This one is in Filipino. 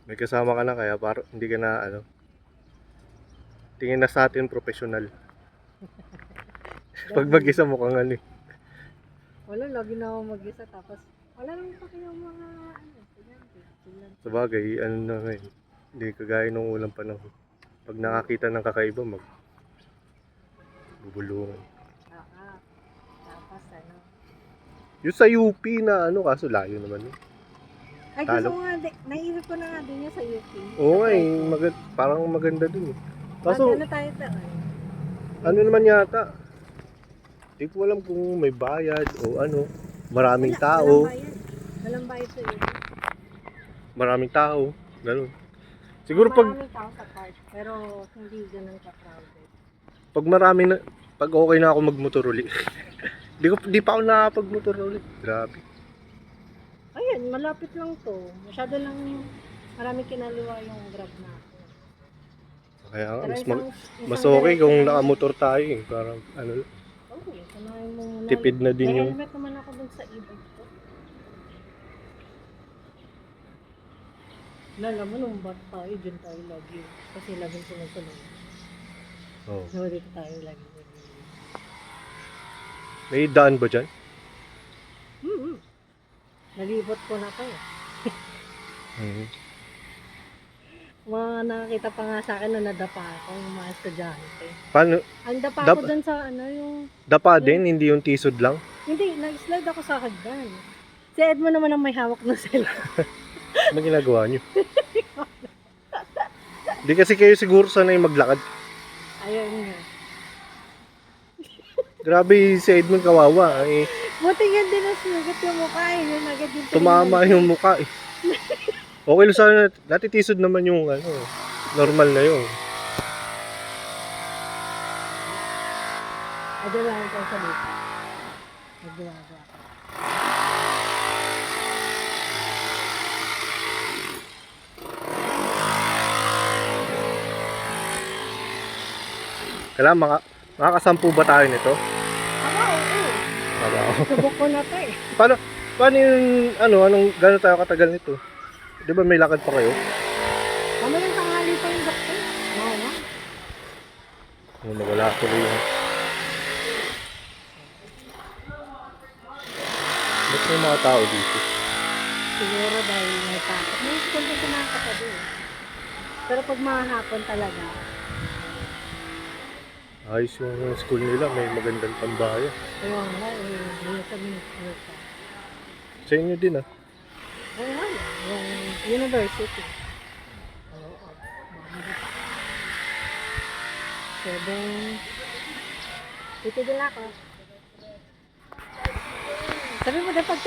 May kasama ka na kaya para hindi ka na ano. Tingin na sa atin professional. Pag mag-isa mukhang ano eh. Wala, lagi na ako mag-isa tapos wala naman pa kayong mga estudyante. Sabagay, ano na ngayon. Hindi kagaya nung ulang panahon. Pag nakakita ng kakaiba, bubulungan. Tapos ano. Yung sa UP na ano, kaso layo naman eh. Ay, gusto ko nga, naisip ko na nga din yung sa UP. Oo nga eh, parang maganda dun eh. Kaso, ano tayo doon? ano naman yata, hindi ko alam kung may bayad o ano, maraming tao. Walang bayad sa UP. Maraming tao, gano'n. Siguro maraming tao sa park, pero hindi ganun ka-crowded. Pag okay na ako magmotor uli. Di pa ako nakapagmotor uli. Grabe. Ayun, malapit lang to. Masyado lang maraming kinaliwa yung grab na ako. Kaya nga, Pero mas okay kung nakamotor tayo eh. Parang ano, sanayin mo muna. tipid na din may yung... helmet naman ako dun sa e-bike ko. Alam mo, nung bata tayo, dyan tayo lagi. Kasi laging sunod-sunod. Oh. So, dito tayo lagi. May daan ba dyan? Nalibot ko na to eh. Nakakita pa nga sa akin na nadapa ako yung mga estudyante. Paano? Ang dapa ko dun sa ano yung... Dapa din, hindi yung tisod lang? Hindi, nag-slide ako sa hagdan. Si Edmond naman ang may hawak ng cellphone. Ano ginagawa nyo? Hindi kasi kayo siguro sanay maglakad. Ayun nga. Grabe si Edmond kawawa eh. Buti yan din ang sugat yung mukha eh. Yun agad yung Tumama yung mukha eh. Okay lang sana, natitisod naman yung ano, normal na yun. Ado lang ito sa dito. Nagdalaga. Kailangan makakasampu ba tayo nito? Oo. Subok ko na to eh. Paano yung, gano'n tayo katagal nito? Di ba may lakad pa kayo? Ano yung tanghali pa yung doktor? Oo nga. Nawala tuloy yun. Ba't may mga tao dito? Siguro dahil may takot. May school din kumakatabi eh. Pero pag mahapon talaga, Ayos yung school nila, may magandang tambayan. ayun nga eh, yung sa ministry pa. Sa inyo din ah. Ayun, yung university. Oo. 7. Titigil ako. Sabi mo na pag